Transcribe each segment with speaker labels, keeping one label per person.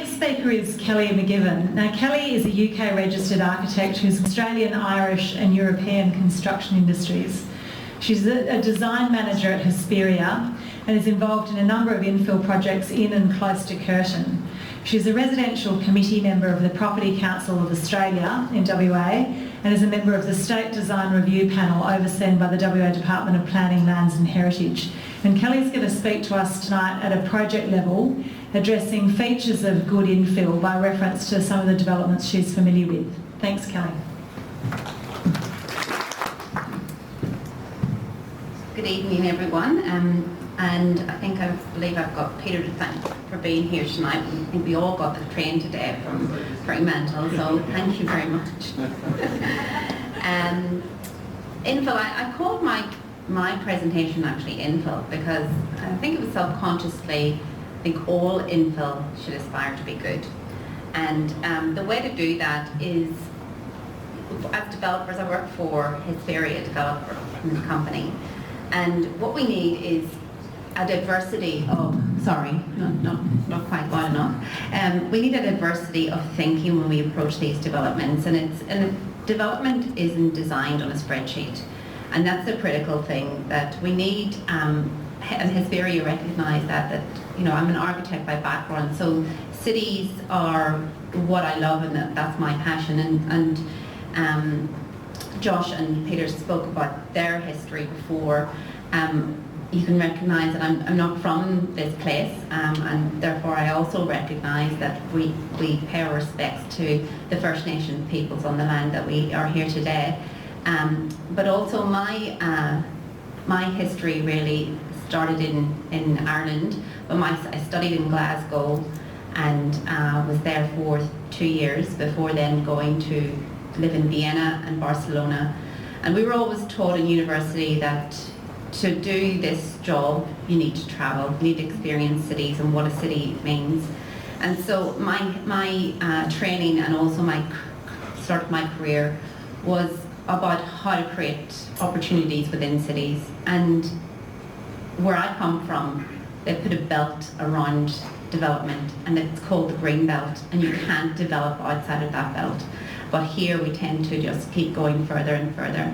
Speaker 1: next speaker is Kellie McGivern. Now, Kellie is a UK registered architect who's Australian, Irish and European construction industries. She's a design manager at Hesperia and is involved in a number of infill projects in and close to Curtin. She's a residential committee member of the Property Council of Australia in WA and is a member of the State Design Review Panel overseen by the WA Department of Planning, Lands and Heritage. And Kellie's going to speak to us tonight at a project level, addressing features of good infill by reference to some of the developments she's familiar with. Thanks, Kellie.
Speaker 2: Good evening, everyone. And I believe I've got Peter to thank for being here tonight. I think we all got the train today from Fremantle, so thank you very much. Infill, I called my presentation actually Infill because I think it was subconsciously, I think all infill should aspire to be good. And the way to do that is, as developers, I work for Hesperia, a developer company, and what we need is a diversity of, not quite loud enough. We need a diversity of thinking when we approach these developments, and development isn't designed on a spreadsheet, and that's a critical thing that we need. And Hesperia recognise that you know, I'm an architect by background, so cities are what I love, and that's my passion. And Josh and Peter spoke about their history before. You can recognise that I'm not from this place, and therefore I also recognise that we pay our respects to the First Nation peoples on the land that we are here today. But also my history really started in Ireland, but I studied in Glasgow and was there for 2 years before then going to live in Vienna and Barcelona. And we were always taught in university that to do this job you need to travel, you need to experience cities and what a city means. And so my training and also my start of my career was about how to create opportunities within cities. And where I come from, they put a belt around development, and it's called the green belt, and you can't develop outside of that belt. But here we tend to just keep going further and further.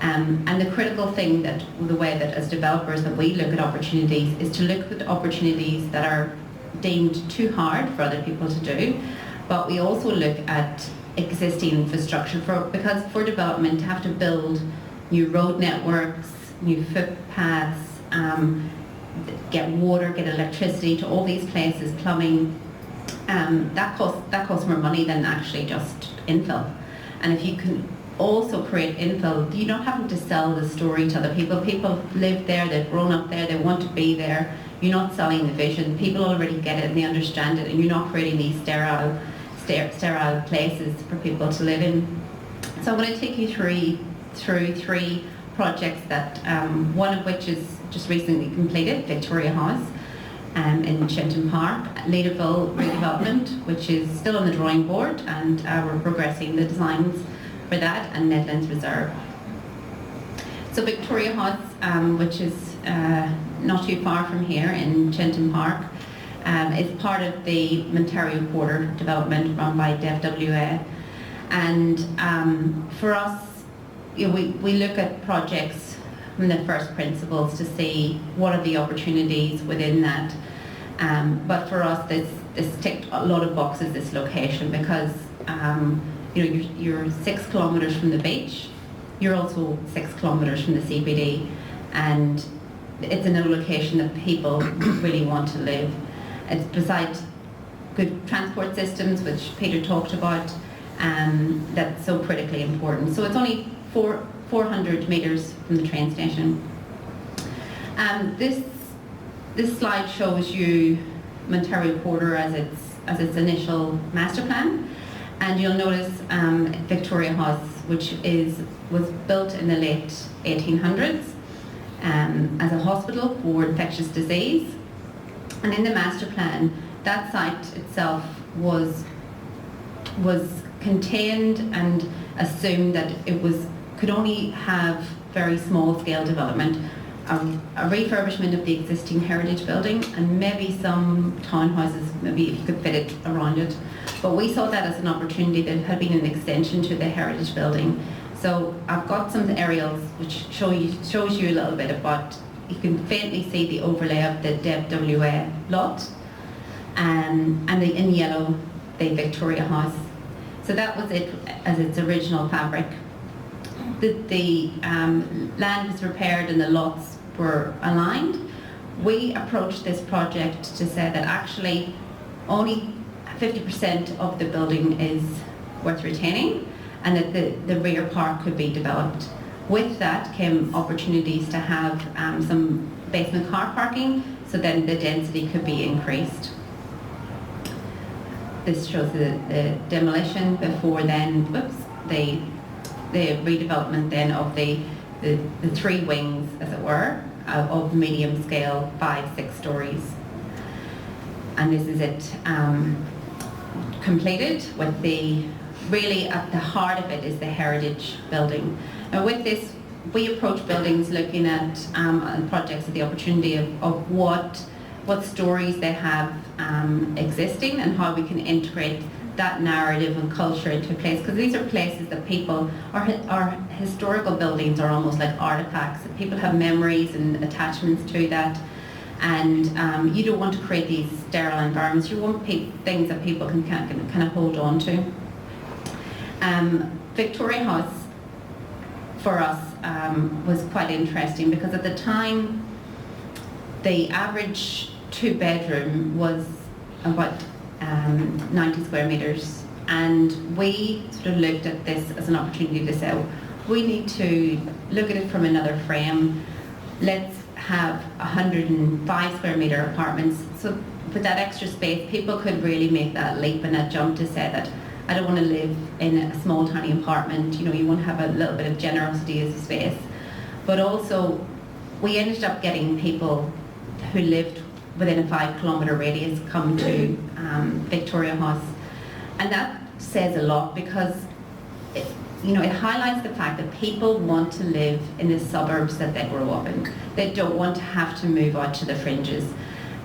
Speaker 2: And the critical thing, that the way that as developers that we look at opportunities is to look at opportunities that are deemed too hard for other people to do, but we also look at existing infrastructure because for development to have to build new road networks, new footpaths, get water, get electricity to all these places, plumbing, that costs more money than actually just infill. And if you can also create infill, you're not having to sell the story to other people. People live there, they've grown up there, they want to be there. You're not selling the vision. People already get it and they understand it, and you're not creating these sterile places for people to live in. So I'm going to take you through three projects that one of which is just recently completed, Victoria House in Shenton Park, Leederville redevelopment, which is still on the drawing board, and we're progressing the designs for that, and Nedlands Reserve. So Victoria House, which is not too far from here in Shenton Park, is part of the Ontario Quarter development run by DevWA. And for us, you know, we look at projects from the first principles to see what are the opportunities within that. But for us, this ticked a lot of boxes, this location, because you know, you're 6 kilometres from the beach, you're also 6 kilometres from the CBD, and it's in a location that people really want to live. It's beside good transport systems, which Peter talked about, that's so critically important. So it's only 400 metres from the train station. This slide shows you Ontario Quarter as its initial master plan, and you'll notice Victoria House, which was built in the late 1800s as a hospital for infectious disease. And in the master plan, that site itself was contained and assumed that it could only have very small scale development a refurbishment of the existing heritage building and maybe some townhouses, maybe if you could fit it around it. But we saw that as an opportunity that had been an extension to the heritage building. So I've got some aerials which shows you a little bit about, you can faintly see the overlay of the Deb WA lot, and in yellow, the Victoria House. So that was it as its original fabric. The land was repaired and the lots were aligned. We approached this project to say that actually only 50% of the building is worth retaining, and that the rear part could be developed. With that came opportunities to have some basement car parking, so then the density could be increased. This shows the demolition before then, the redevelopment then of the three wings, as it were, of medium scale, 5-6 stories. And this is it completed with really at the heart of it is the heritage building. Now with this, we approach buildings looking at projects at the opportunity of what stories they have existing and how we can integrate that narrative and culture into place, because these are places that people, our historical buildings are almost like artifacts, that people have memories and attachments to that, and you don't want to create these sterile environments. You want things that people can kind of hold on to. Victoria House for us was quite interesting, because at the time the average 2-bedroom was about 90 square metres, and we sort of looked at this as an opportunity to say, we need to look at it from another frame. Let's have 105 square metre apartments, so with that extra space people could really make that leap and that jump to say that I don't want to live in a small tiny apartment. You know, you want to have a little bit of generosity as a space. But also we ended up getting people who lived within a 5-kilometre radius come to Victoria House, and that says a lot, because it highlights the fact that people want to live in the suburbs that they grew up in. They don't want to have to move out to the fringes,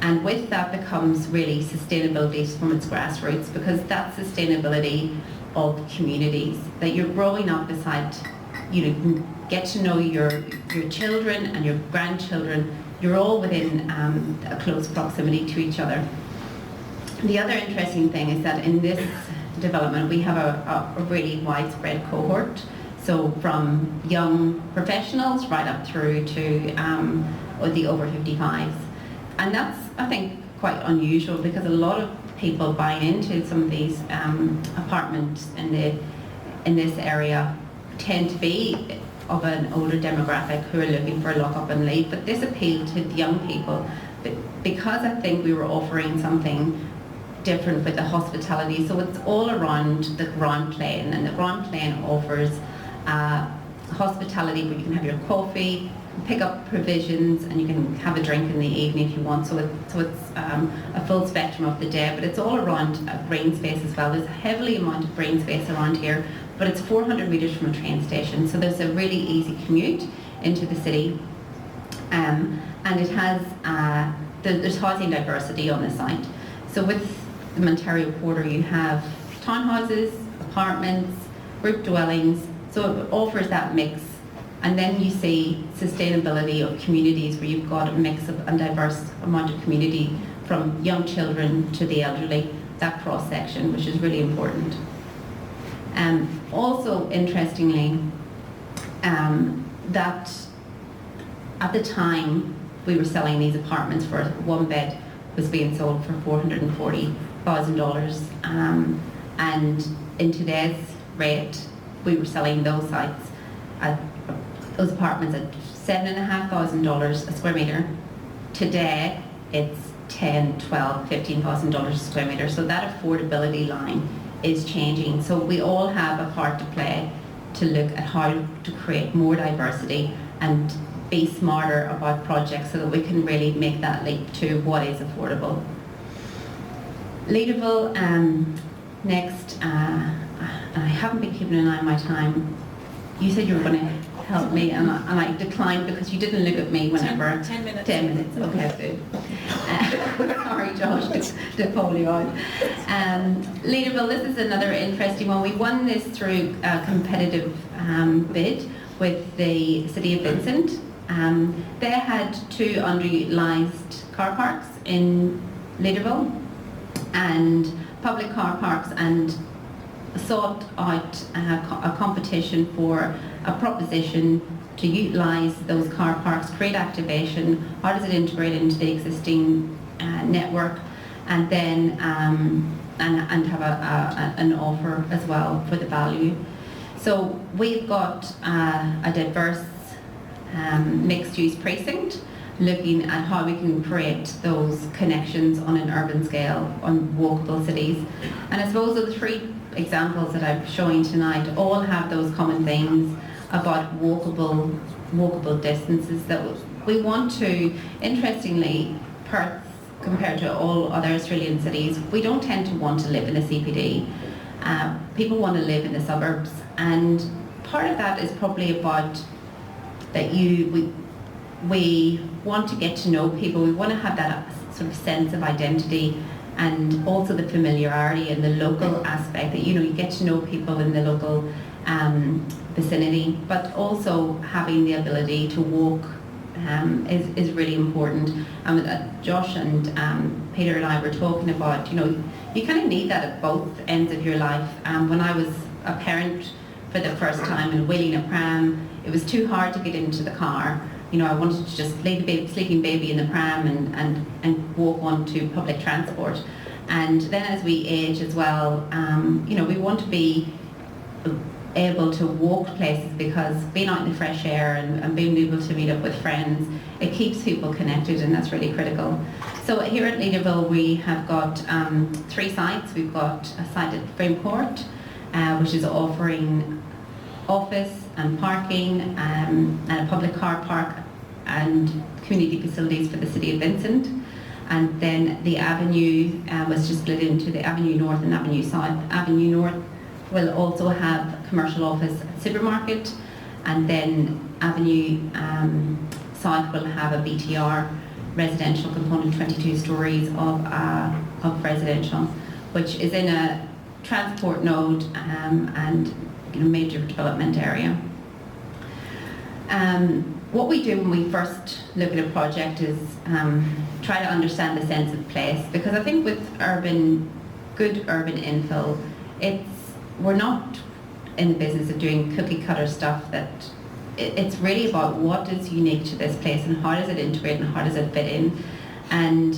Speaker 2: and with that becomes really sustainability from its grassroots, because that's sustainability of communities, that you're growing up beside, you can get to know your children and your grandchildren. You're all within a close proximity to each other. The other interesting thing is that in this development we have a really widespread cohort, so from young professionals right up through to the over 55s, and that's, I think, quite unusual, because a lot of people buying into some of these apartments in this area tend to be of an older demographic who are looking for a lock-up and leave, but this appealed to the young people because I think we were offering something different with the hospitality. So it's all around the ground plane, and the ground plane offers hospitality where you can have your coffee, pick up provisions, and you can have a drink in the evening if you want. So it's a full spectrum of the day, but it's all around green space as well. There's a heavily amount of green space around here, but it's 400 metres from a train station, so there's a really easy commute into the city, and it has there's housing diversity on the site. So with the Ontario Quarter you have townhouses, apartments, group dwellings, so it offers that mix. And then you see sustainability of communities where you've got a mix of a diverse amount of community, from young children to the elderly, that cross section, which is really important. Also interestingly, that at the time we were selling these apartments, for one bed was being sold for $440,000, and in today's rate we were selling those sites at those apartments at $7,500 a square metre. Today it's $10,000, $12,000, $15,000 a square metre. So that affordability line is changing. So we all have a part to play to look at how to create more diversity and be smarter about projects so that we can really make that leap to what is affordable. Leaderville, next, I haven't been keeping an eye on my time. You said you were going to help me, and I declined because you didn't look at me whenever.
Speaker 3: 10 minutes.
Speaker 2: 10 minutes, okay, good. Sorry, Josh, to call you out. Leaderville, this is another interesting one. We won this through a competitive bid with the City of Vincent. They had 2 underutilised car parks in Leaderville and public car parks, and sought out a competition for a proposition to utilise those car parks, create activation, how does it integrate into the existing network, and then and have an offer as well for the value. So we've got a diverse mixed-use precinct, looking at how we can create those connections on an urban scale, on walkable cities. And I suppose the 3 examples that I'm showing tonight all have those common things about walkable distances that we want to. Interestingly, Perth, compared to all other Australian cities, we don't tend to want to live in a CBD. People want to live in the suburbs, and part of that is probably about that we want to get to know people. We want to have that sort of sense of identity, and also the familiarity and the local aspect that, you get to know people in the local vicinity, but also having the ability to walk is really important. Josh and Peter and I were talking about, you kind of need that at both ends of your life. When I was a parent for the first time and wheeling a pram, it was too hard to get into the car. I wanted to just lay the sleeping baby in the pram and walk onto public transport. And then as we age as well, we want to be able to walk places, because being out in the fresh air and being able to meet up with friends, it keeps people connected, and that's really critical. So here at Leaderville, we have got 3 sites. We've got a site at Frame Court, which is offering office and parking and a public car park and community facilities for the City of Vincent. And then the Avenue was just split into the Avenue North and Avenue South. Avenue North will also have commercial office supermarket, and then Avenue South will have a BTR residential component, 22 stories of residential, which is in a transport node and major development area. What we do when we first look at a project is try to understand the sense of place, because I think with good urban infill, we're not in the business of doing cookie cutter stuff. That it's really about what is unique to this place and how does it integrate and how does it fit in, and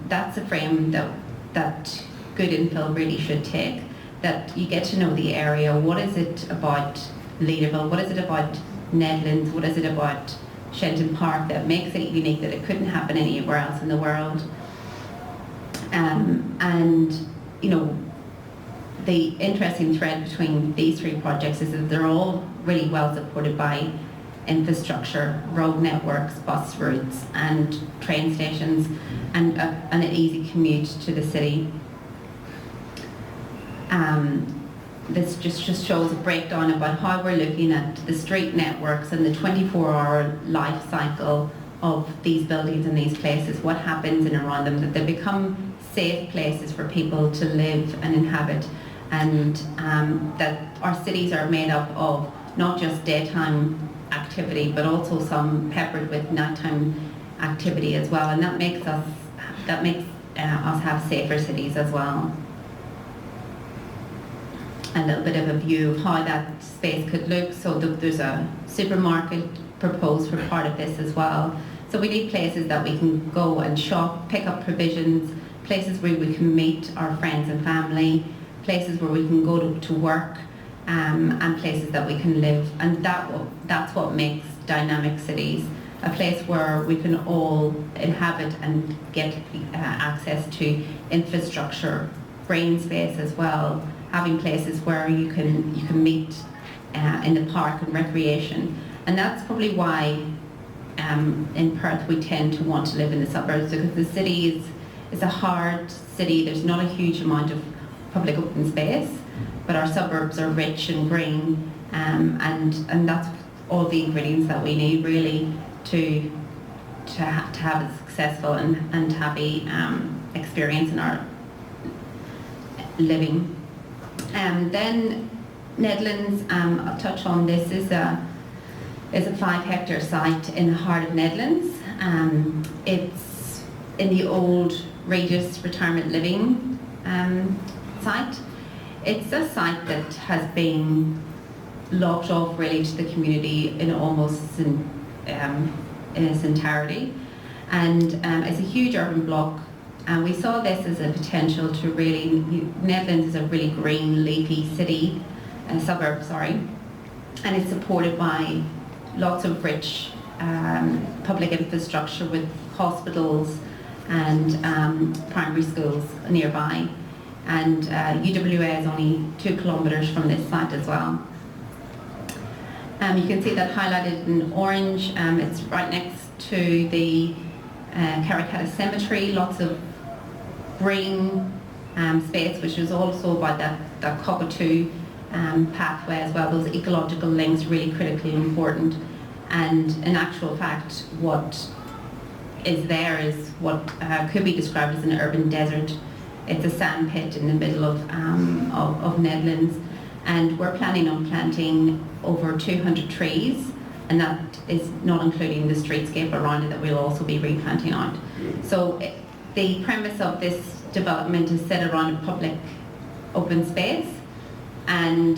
Speaker 2: that's a frame that good infill really should take. That you get to know the area. What is it about Leaderville? What is it about Nedlands? What is it about Shenton Park that makes it unique, that it couldn't happen anywhere else in the world? The interesting thread between these 3 projects is that they're all really well supported by infrastructure, road networks, bus routes and train stations, and an easy commute to the city. This just shows a breakdown about how we're looking at the street networks and the 24-hour life cycle of these buildings and these places, what happens in and around them, that they become safe places for people to live and inhabit, and that our cities are made up of not just daytime activity, but also some peppered with nighttime activity as well, and that makes us have safer cities as well. A little bit of a view of how that space could look. So there's a supermarket proposed for part of this as well. So we need places that we can go and shop, pick up provisions, places where we can meet our friends and family, places where we can go to work, and places that we can live. And that's what makes dynamic cities, a place where we can all inhabit and get access to infrastructure, green space as well, having places where you can meet in the park and recreation. And that's probably why in Perth we tend to want to live in the suburbs, because the city is a hard city. There's not a huge amount of public open space, but our suburbs are rich and green, and that's all the ingredients that we need really to have a successful and happy experience in our living. Then Nedlands, I'll touch on this, is a 5-hectare site in the heart of Nedlands. It's in the old Regis retirement living site. It's a site that has been locked off really to the community in almost in its entirety, and it's a huge urban block. And we saw this as a potential to really, Nedlands is a really green, leafy suburb, and it's supported by lots of rich public infrastructure with hospitals and primary schools nearby. And UWA is only 2 kilometres from this site as well. You can see that highlighted in orange. It's right next to the Karrakatta Cemetery, lots of green space, which is also by that cockatoo pathway as well. Those ecological links really critically important. And in actual fact, what is there is what could be described as an urban desert. It's a sand pit in the middle of Nedlands, and we're planning on planting over 200 trees, and that is not including the streetscape around it that we'll also be replanting out. So the premise of this development is set around a public open space, and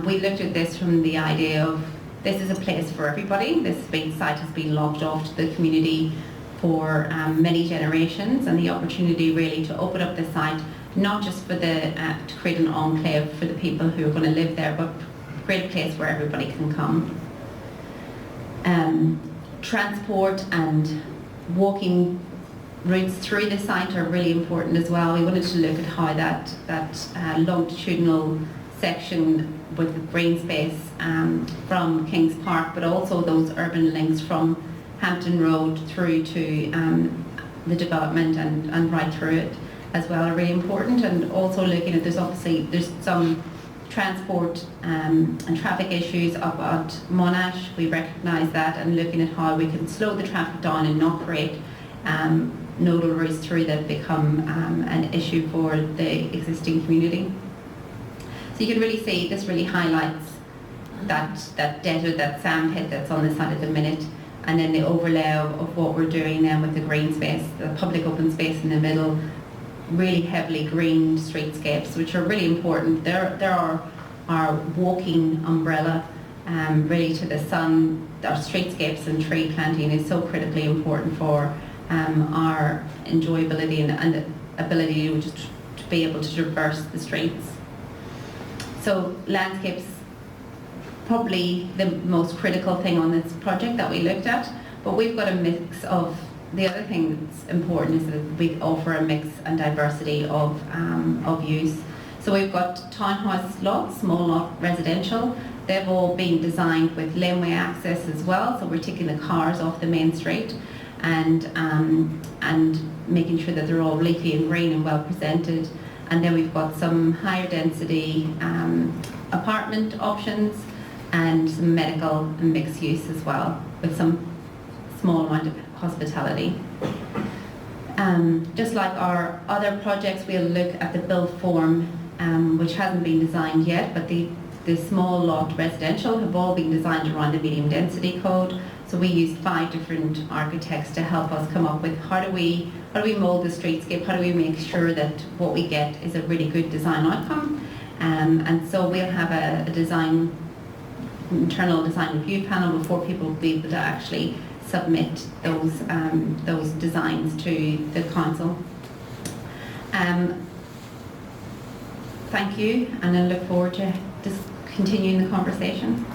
Speaker 2: we looked at this from the idea of this is a place for everybody. This site has been locked off to the community for many generations, and the opportunity really to open up the site, not just for to create an enclave for the people who are going to live there, but create a place where everybody can come. Transport and walking routes through the site are really important as well. We wanted to look at how that longitudinal section with the green space from Kings Park, but also those urban links from Hampton Road through to the development and right through it as well are really important. And also looking at, there's some transport and traffic issues up at Monash. We recognise that, and looking at how we can slow the traffic down and not create nodal routes through that become an issue for the existing community. So you can really see this really highlights that desert, that sand pit that's on the side at the minute, and then the overlay of what we're doing then with the green space, the public open space in the middle, really heavily green streetscapes, which are really important. There are our walking umbrella really to the sun. Our streetscapes and tree planting is so critically important for our enjoyability and the ability to be able to traverse the streets. So landscapes, probably the most critical thing on this project that we looked at, but we've got a mix of, the other thing that's important is that we offer a mix and diversity of use. So we've got townhouse lots, small lot residential. They've all been designed with laneway access as well, so we're taking the cars off the main street and making sure that they're all leafy and green and well presented. And then we've got some higher density apartment options and some medical and mixed use as well, with some small amount of hospitality. Just like our other projects, we'll look at the built form, which hasn't been designed yet, but the small lot residential have all been designed around the medium density code. So we used 5 different architects to help us come up with how do we mold the streetscape, how do we make sure that what we get is a really good design outcome. And so we'll have a internal design review panel before people will be able to actually submit those designs to the council. Thank you, and I look forward to just continuing the conversation.